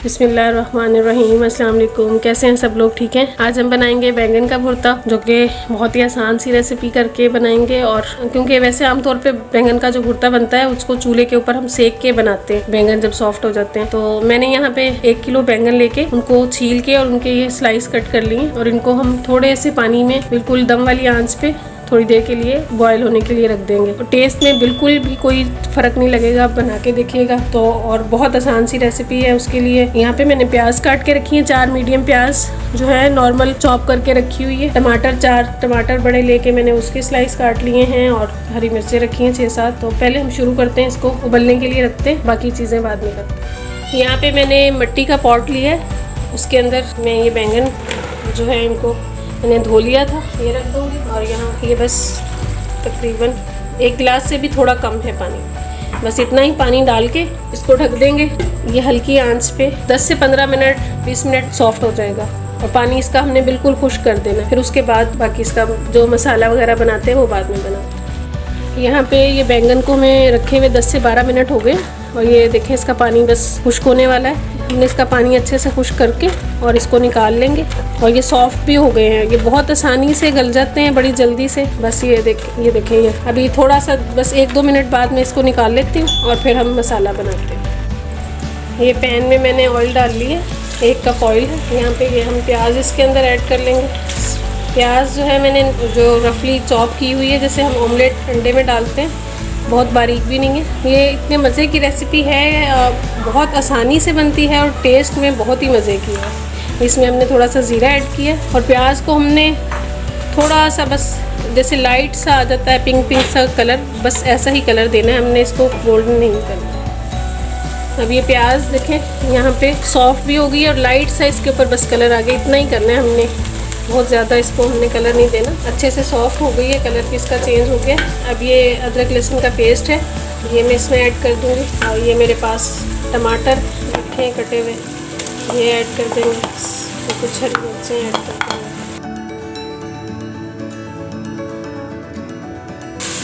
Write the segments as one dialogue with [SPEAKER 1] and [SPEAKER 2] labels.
[SPEAKER 1] बिस्मिल्लाहिर्रहमानिर्रहीम। अस्सलाम वालेकुम। कैसे हैं सब लोग? ठीक हैं। आज हम बनाएंगे बैंगन का भुर्ता, जो कि बहुत ही आसान सी रेसिपी करके बनाएंगे। और क्योंकि वैसे आमतौर पे बैंगन का जो भुर्ता बनता है उसको चूल्हे के ऊपर हम सेक के बनाते हैं बैंगन जब सॉफ्ट हो जाते हैं। तो मैंने यहाँ पे 1 किलो बैंगन लेके उनको छील के और उनके ये स्लाइस कट कर लिए और इनको हम थोड़े से पानी में बिल्कुल दम वाली आंच पे थोड़ी देर के लिए बॉयल होने के लिए रख देंगे। और टेस्ट में बिल्कुल भी कोई फ़र्क नहीं लगेगा, आप बना के देखिएगा। तो और बहुत आसान सी रेसिपी है। उसके लिए यहाँ पे मैंने प्याज काट के रखी है, 4 मीडियम प्याज जो है नॉर्मल चॉप करके रखी हुई है। टमाटर 4 टमाटर बड़े लेके मैंने उसके स्लाइस काट लिए हैं और हरी मिर्चें रखी हैं 6-7। तो पहले हम शुरू करते हैं, इसको उबलने के लिए रखते हैं, बाकी चीज़ें बाद में करते हैं। यहाँ पर मैंने मिट्टी का पॉट लिया है, उसके अंदर मैं ये बैंगन जो है इनको मैंने धो लिया था, ये रख दूँगी। और यहाँ ये बस तकरीबन 1 गिलास से भी थोड़ा कम है पानी, बस इतना ही पानी डाल के इसको ढक देंगे। ये हल्की आंच पे 10 से 15 मिनट 20 मिनट सॉफ्ट हो जाएगा। और पानी इसका हमने बिल्कुल खुश्क कर देना, फिर उसके बाद बाकी इसका जो मसाला वगैरह बनाते हैं वो बाद में बनाते हैं। यहाँ पे ये बैंगन को मैं रखे हुए 10 से 12 मिनट हो गए और ये देखें इसका पानी बस खुश्क होने वाला है। हमने इसका पानी अच्छे से खुश्क करके और इसको निकाल लेंगे। और ये सॉफ्ट भी हो गए हैं, ये बहुत आसानी से गल जाते हैं बड़ी जल्दी से। बस ये देखें ये अभी थोड़ा सा बस 1-2 मिनट बाद में इसको निकाल लेती हूँ और फिर हम मसाला बनाते हैं। ये पैन में मैंने ऑयल डाल लिया, 1 कप ऑयल है। यहाँ पे ये हम प्याज इसके अंदर ऐड कर लेंगे। प्याज जो है मैंने जो रफली चॉप की हुई है, जैसे हम ऑमलेट अंडे में डालते हैं, बहुत बारीक भी नहीं है। ये इतने मज़े की रेसिपी है, बहुत आसानी से बनती है और टेस्ट में बहुत ही मज़े की है। इसमें हमने थोड़ा सा ज़ीरा ऐड किया और प्याज को हमने थोड़ा सा बस जैसे लाइट सा आ जाता है पिंक सा कलर, बस ऐसा ही कलर देना है, हमने इसको गोल्डन नहीं करना। अब ये प्याज देखें यहाँ पे सॉफ्ट भी हो गई और लाइट सा इसके ऊपर बस कलर आ गया, इतना ही करना है हमने, बहुत ज़्यादा इसको हमने कलर नहीं देना। अच्छे से सॉफ्ट हो गई है, कलर भी इसका चेंज हो गया। अब ये अदरक लहसुन का पेस्ट है, ये मैं इसमें ऐड कर दूँगी। और ये मेरे पास टमाटर रखे हैं कटे हुए, ये ऐड कर देंगे। तो कुछ हरी मिर्चें ऐड कर देंगे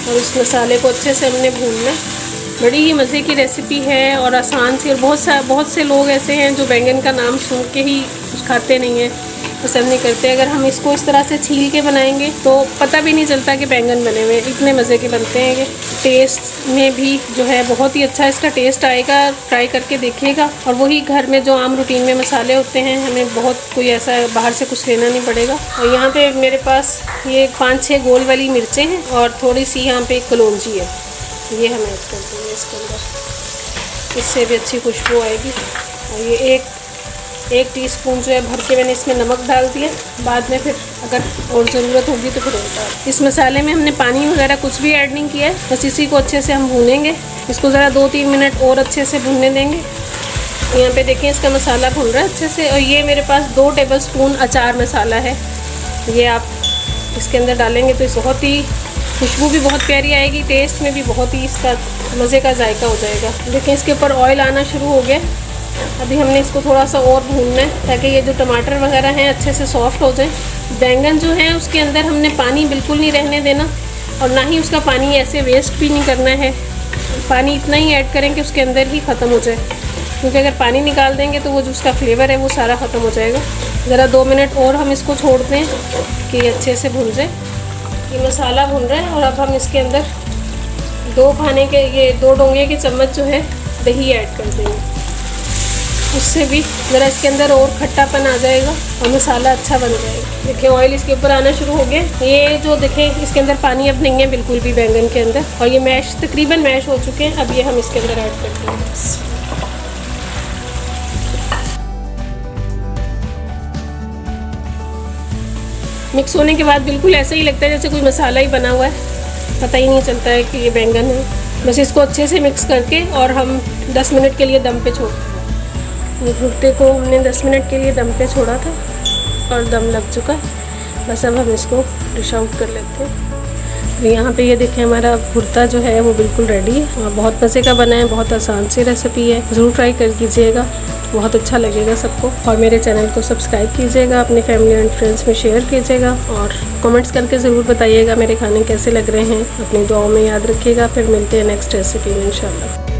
[SPEAKER 1] और इस मसाले को अच्छे से हमने भूनना है। बड़ी ही मज़े की रेसिपी है और आसान सी। और बहुत से लोग ऐसे हैं जो बैंगन का नाम सुन के ही कुछ खाते नहीं हैं, पसंद नहीं करते। अगर हम इसको इस तरह से छील के बनाएंगे तो पता भी नहीं चलता कि बैंगन बने हुए, इतने मज़े के बनते हैं। ये टेस्ट में भी जो है बहुत ही अच्छा इसका टेस्ट आएगा, ट्राई करके देखिएगा। और वही घर में जो आम रूटीन में मसाले होते हैं, हमें बहुत कोई ऐसा बाहर से कुछ लेना नहीं पड़ेगा। और यहाँ पे मेरे पास ये 5-6 गोल वाली मिर्चें हैं और थोड़ी सी यहाँ पे कलौंजी है, ये हम ऐड कर देंगे इसके अंदर, इससे भी अच्छी खुशबू आएगी। और ये 1 टीस्पून जो है भर के मैंने इसमें नमक डाल दिया, बाद में फिर अगर और ज़रूरत होगी तो फिर और डाल। इस मसाले में हमने पानी वगैरह कुछ भी ऐड नहीं किया है, बस इसी को अच्छे से हम भूनेंगे। इसको ज़रा 2-3 मिनट और अच्छे से भूनने देंगे। यहाँ पे देखिए इसका मसाला भून रहा है अच्छे से। और ये मेरे पास 2 टेबलस्पून अचार मसाला है, ये आप इसके अंदर डालेंगे तो बहुत ही खुशबू भी बहुत प्यारी आएगी, टेस्ट में भी बहुत ही इसका मज़े का जायका हो जाएगा। देखिए इसके ऊपर ऑयल आना शुरू हो गया। अभी हमने इसको थोड़ा सा और भूनना है ताकि ये जो टमाटर वगैरह हैं अच्छे से सॉफ्ट हो जाए। बैंगन जो है उसके अंदर हमने पानी बिल्कुल नहीं रहने देना और ना ही उसका पानी ऐसे वेस्ट भी नहीं करना है। पानी इतना ही ऐड करें कि उसके अंदर ही ख़त्म हो जाए, क्योंकि अगर पानी निकाल देंगे तो वो जो उसका फ्लेवर है वो सारा ख़त्म हो जाएगा। ज़रा 2 मिनट और हम इसको छोड़ दें कि ये अच्छे से भून जाए। ये मसाला भून रहा है और अब हम इसके अंदर 2 डोंगे के चम्मच जो है दही ऐड कर देंगे, उससे भी ज़रा इसके अंदर और खट्टापन आ जाएगा और मसाला अच्छा बन जाएगा। देखिए ऑयल इसके ऊपर आना शुरू हो गया। ये जो देखें इसके अंदर पानी अब नहीं है बिल्कुल भी बैंगन के अंदर, और ये तकरीबन मैश हो चुके हैं। अब ये हम इसके अंदर ऐड करते हैं। मिक्स होने के बाद बिल्कुल ऐसा ही लगता है जैसे कोई मसाला ही बना हुआ है, पता ही नहीं चलता है कि ये बैंगन है। बस इसको अच्छे से मिक्स करके और हम 10 मिनट के लिए दम पे छोड़, ये भुर्ते को हमने 10 मिनट के लिए दम पे छोड़ा था और दम लग चुका है। बस अब हम इसको डिश आउट कर लेते हैं। तो यहाँ पे ये देखें हमारा भुर्ता जो है वो बिल्कुल रेडी है और बहुत मज़े का बना है, बहुत आसान सी रेसिपी है। ज़रूर ट्राई कर कीजिएगा, बहुत अच्छा लगेगा सबको। और मेरे चैनल को सब्सक्राइब कीजिएगा, अपने फैमिली एंड फ्रेंड्स में शेयर कीजिएगा और कमेंट्स करके ज़रूर बताइएगा मेरे खाने कैसे लग रहे हैं। अपनी दुआओं में याद रखिएगा। फिर मिलते हैं नेक्स्ट रेसिपी में इंशाल्लाह।